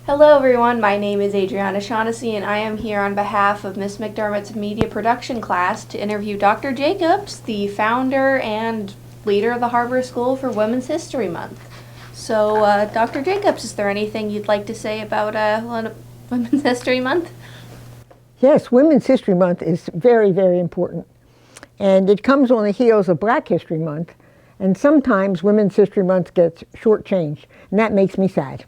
Hello everyone, my name is Adriana Shaughnessy and I am here on behalf of Miss McDermott's media production class to interview Dr. Jacobs, the founder and leader of the Harbor School for Women's History Month. So, Dr. Jacobs, is there anything you'd like to say about Women's History Month? Yes, Women's History Month is very, very important. And it comes on the heels of Black History Month. And sometimes Women's History Month gets shortchanged, and that makes me sad.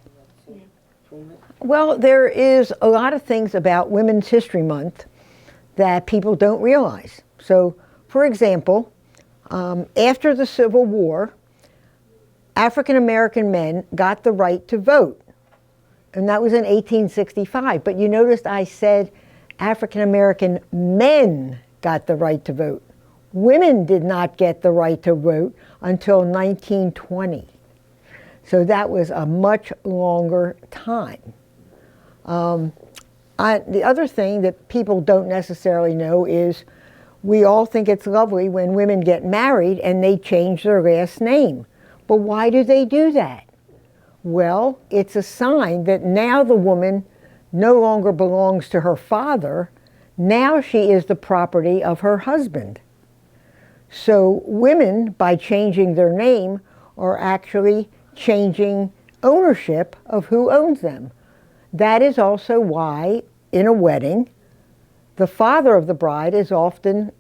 Well, there is a lot of things about Women's History Month that people don't realize. So, for example, after the Civil War, African American men got the right to vote. And that was in 1865. But you noticed I said African American men got the right to vote. Women did not get the right to vote until 1920. So that was a much longer time. The other thing that people don't necessarily know is we all think it's lovely when women get married and they change their last name. But why do they do that? Well, it's a sign that now the woman no longer belongs to her father. Now she is the property of her husband. So women, by changing their name, are actually changing ownership of who owns them. That is also why, in a wedding, the father of the bride is often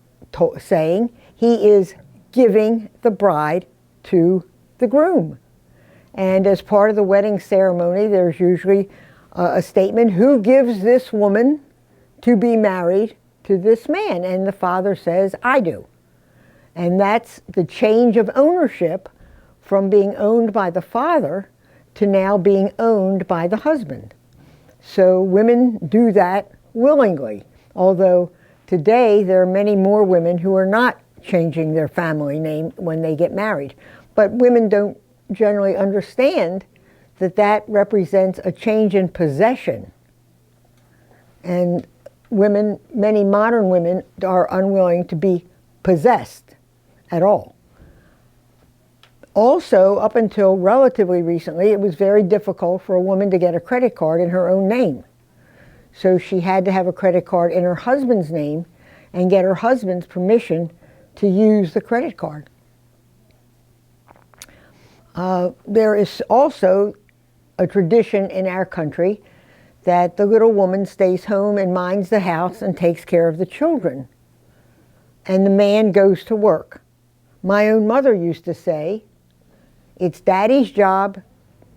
saying he is giving the bride to the groom. And as part of the wedding ceremony, there's usually a statement, who gives this woman to be married to this man? And the father says, I do. And that's the change of ownership from being owned by the father to now being owned by the husband. So women do that willingly, although today there are many more women who are not changing their family name when they get married. But women don't generally understand that that represents a change in possession. And women, many modern women, are unwilling to be possessed at all. Also, up until relatively recently, it was very difficult for a woman to get a credit card in her own name. So she had to have a credit card in her husband's name and get her husband's permission to use the credit card. There is also a tradition in our country that the little woman stays home and minds the house and takes care of the children. And the man goes to work. My own mother used to say, it's daddy's job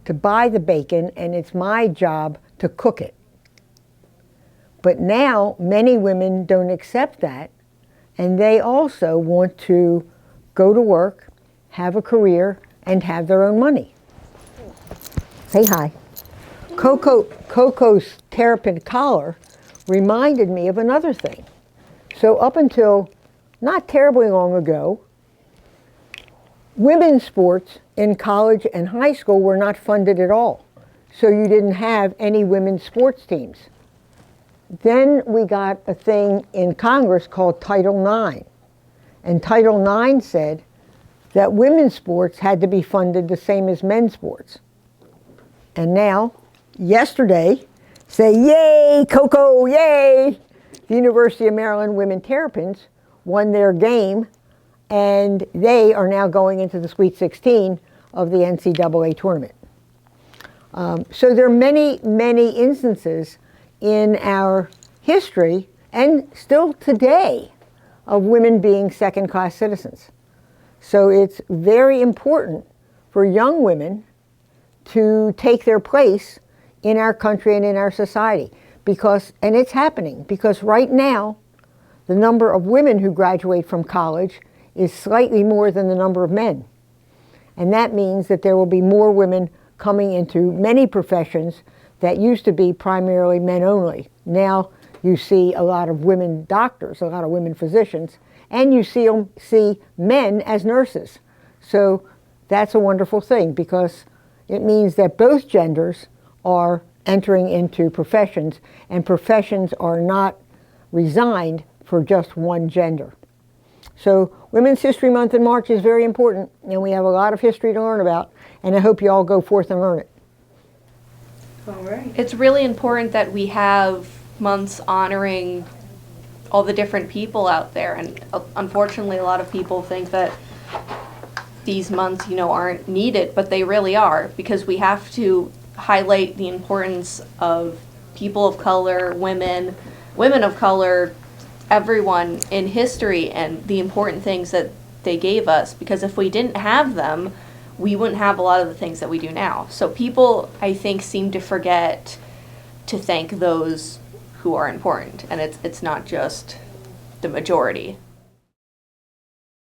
to buy the bacon and it's my job to cook it. But now many women don't accept that, and they also want to go to work, have a career, and have their own money. Say hi. Coco's terrapin collar reminded me of another thing. So up until not terribly long ago, women's sports in college and high school were not funded at all. So you didn't have any women's sports teams. Then we got a thing in Congress called Title IX. And Title IX said that women's sports had to be funded the same as men's sports. And now, yesterday, say, yay, Coco, yay! The University of Maryland Women Terrapins won their game, and they are now going into the Sweet 16 of the NCAA tournament. So there are many, many instances in our history, and still today, of women being second-class citizens. So it's very important for young women to take their place in our country and in our society. And it's happening, because right now, the number of women who graduate from college is slightly more than the number of men. And that means that there will be more women coming into many professions that used to be primarily men only. Now you see a lot of women doctors, a lot of women physicians, and you see men as nurses. So that's a wonderful thing, because it means that both genders are entering into professions, and professions are not resigned for just one gender. So Women's History Month in March is very important, and we have a lot of history to learn about, and I hope you all go forth and learn it. All right. It's really important that we have months honoring all the different people out there, and unfortunately a lot of people think that these months, aren't needed, but they really are, because we have to highlight the importance of people of color, women of color, everyone in history, and the important things that they gave us, because if we didn't have them, we wouldn't have a lot of the things that we do now. So people, I think, seem to forget to thank those who are important, and it's not just the majority.